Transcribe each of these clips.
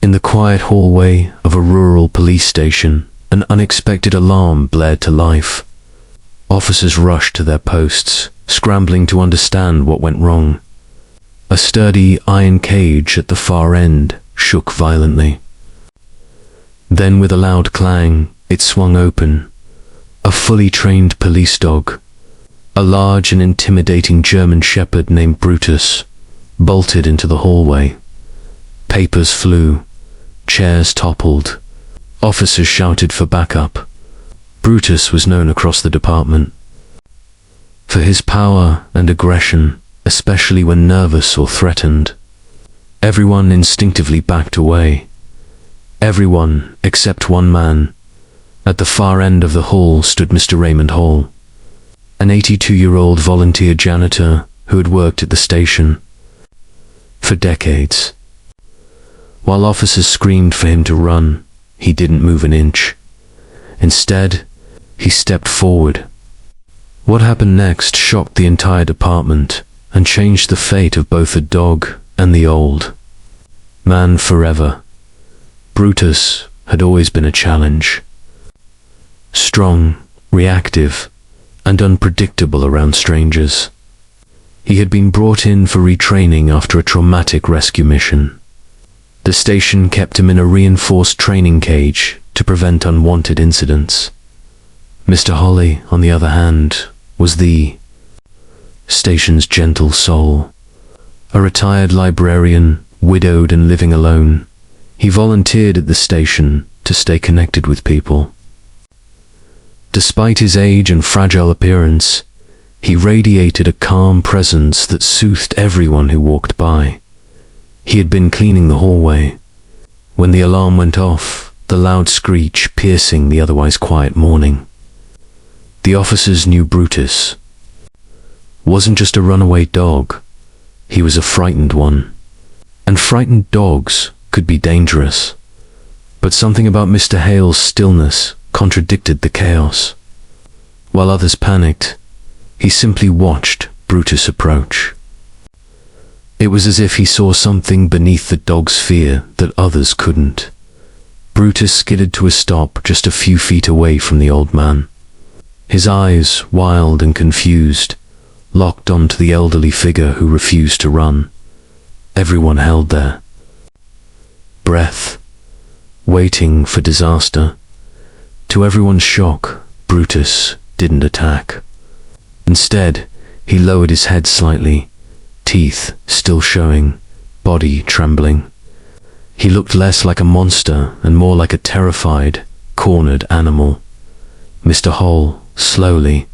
In the quiet hallway of a rural police station, an unexpected alarm blared to life. Officers rushed to their posts, scrambling to understand what went wrong. A sturdy iron cage at the far end shook violently. Then, with a loud clang, it swung open. A fully trained police dog, a large and intimidating German shepherd named Brutus, bolted into the hallway. Papers flew. Chairs toppled. Officers shouted for backup. Brutus was known across the department for his power and aggression, especially when nervous or threatened. Everyone instinctively backed away. Everyone except one man. At the far end of the hall stood Mr. Raymond Hall, an 82-year-old volunteer janitor who had worked at the station for decades. While officers screamed for him to run, he didn't move an inch. Instead, he stepped forward. What happened next shocked the entire department and changed the fate of both the dog and the old man forever. Brutus had always been a challenge. Strong, reactive, and unpredictable around strangers. He had been brought in for retraining after a traumatic rescue mission. The station kept him in a reinforced training cage to prevent unwanted incidents. Mr. Holly, on the other hand, was the station's gentle soul. A retired librarian, widowed and living alone, he volunteered at the station to stay connected with people. Despite his age and fragile appearance, he radiated a calm presence that soothed everyone who walked by. He had been cleaning the hallway when the alarm went off, the loud screech piercing the otherwise quiet morning. The officers knew Brutus wasn't just a runaway dog, he was a frightened one. And frightened dogs could be dangerous. But something about Mr. Hale's stillness contradicted the chaos. While others panicked, he simply watched Brutus approach. It was as if he saw something beneath the dog's fear that others couldn't. Brutus skidded to a stop just a few feet away from the old man. His eyes, wild and confused, locked onto the elderly figure who refused to run. Everyone held their breath, waiting for disaster. To everyone's shock, Brutus didn't attack. Instead, he lowered his head slightly, teeth still showing, body trembling. He looked less like a monster and more like a terrified, cornered animal. Mr. Hall, slowly,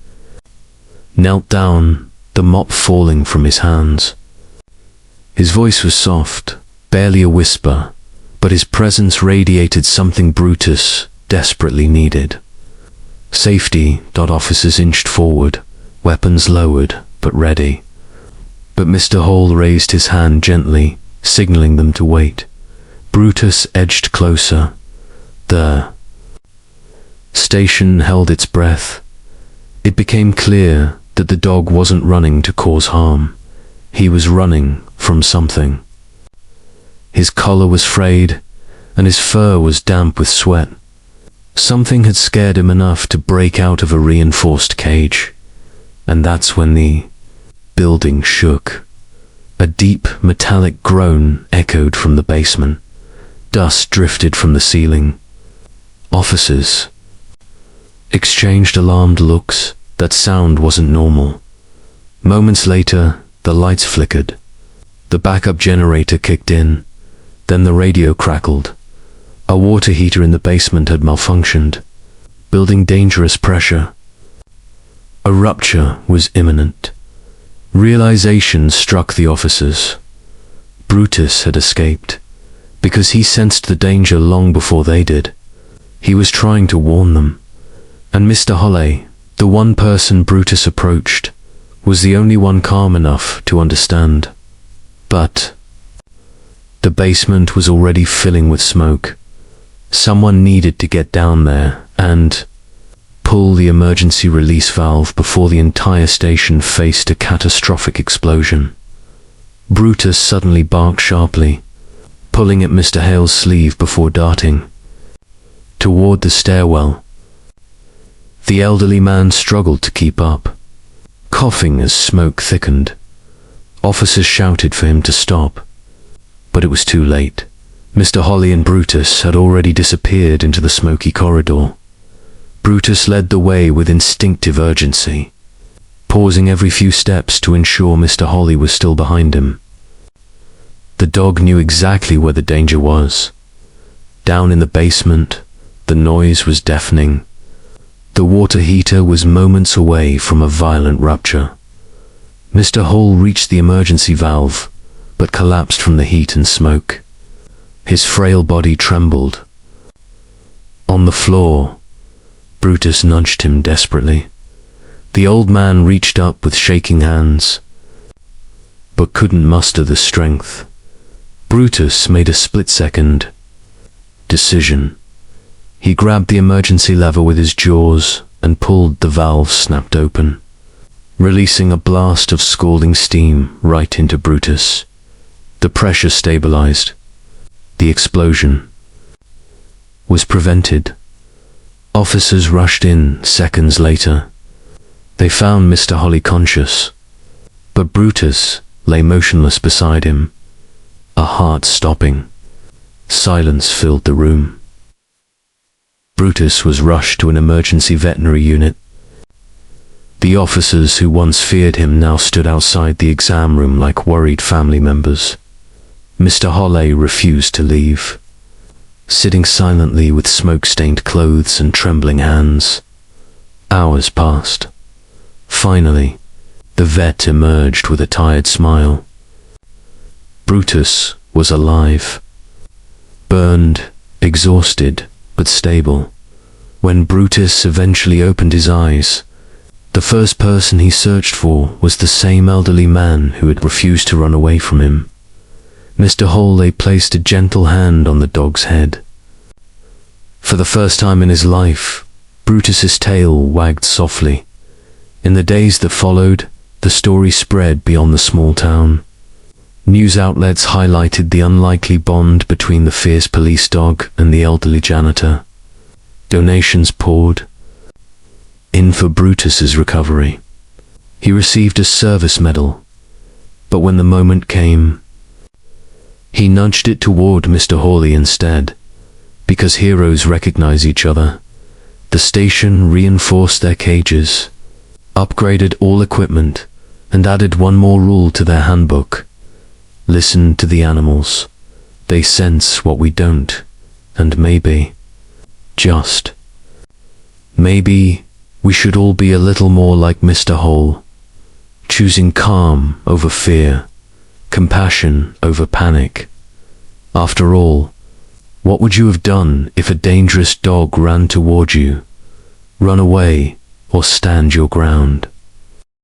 knelt down, the mop falling from his hands. His voice was soft, barely a whisper, but his presence radiated something Brutus desperately needed. Safety. Officers inched forward, weapons lowered, but ready. But Mr. Hall raised his hand gently, signaling them to wait. Brutus edged closer. The station held its breath. It became clear that the dog wasn't running to cause harm. He was running from something. His collar was frayed, and his fur was damp with sweat. Something had scared him enough to break out of a reinforced cage. And that's when the building shook. A deep, metallic groan echoed from the basement. Dust drifted from the ceiling. Officers exchanged alarmed looks. That sound wasn't normal. Moments later, the lights flickered. The backup generator kicked in. Then the radio crackled. A water heater in the basement had malfunctioned, building dangerous pressure. A rupture was imminent. Realization struck the officers. Brutus had escaped, because he sensed the danger long before they did. He was trying to warn them. And Mr. Holley, the one person Brutus approached, was the only one calm enough to understand. But the basement was already filling with smoke. Someone needed to get down there and pull the emergency release valve before the entire station faced a catastrophic explosion. Brutus suddenly barked sharply. pulling at Mr. Hale's sleeve before darting toward the stairwell. The elderly man struggled to keep up, coughing as smoke thickened. Officers shouted for him to stop, but it was too late. Mr. Holly and Brutus had already disappeared into the smoky corridor. Brutus led the way with instinctive urgency, pausing every few steps to ensure Mr. Holly was still behind him. The dog knew exactly where the danger was. Down in the basement, the noise was deafening. The water heater was moments away from a violent rupture. Mr. Hall reached the emergency valve, but collapsed from the heat and smoke. His frail body trembled. On the floor, Brutus nudged him desperately. The old man reached up with shaking hands, but couldn't muster the strength. Brutus made a split-second decision. He grabbed the emergency lever with his jaws and pulled. The valve snapped open, releasing a blast of scalding steam right into Brutus. The pressure stabilized. The explosion was prevented. Officers rushed in seconds later. They found Mr. Holly conscious, but Brutus lay motionless beside him, a heart stopping. Silence filled the room. Brutus was rushed to an emergency veterinary unit. The officers who once feared him now stood outside the exam room like worried family members. Mr. Holly refused to leave, sitting silently with smoke-stained clothes and trembling hands. Hours passed. Finally, the vet emerged with a tired smile. Brutus was alive, burned, exhausted, but stable. When Brutus eventually opened his eyes, the first person he searched for was the same elderly man who had refused to run away from him. Mr. Hall placed a gentle hand on the dog's head. For the first time in his life, Brutus's tail wagged softly. In the days that followed, the story spread beyond the small town. News outlets highlighted the unlikely bond between the fierce police dog and the elderly janitor. Donations poured in for Brutus's recovery. He received a service medal, but when the moment came, he nudged it toward Mr. Hawley instead. Because heroes recognize each other, the station reinforced their cages, upgraded all equipment, and added one more rule to their handbook. Listen to the animals. They sense what we don't, and maybe, just maybe, we should all be a little more like Mr. Hall, choosing calm over fear, compassion over panic. After all, what would you have done if a dangerous dog ran toward you? Run away or stand your ground?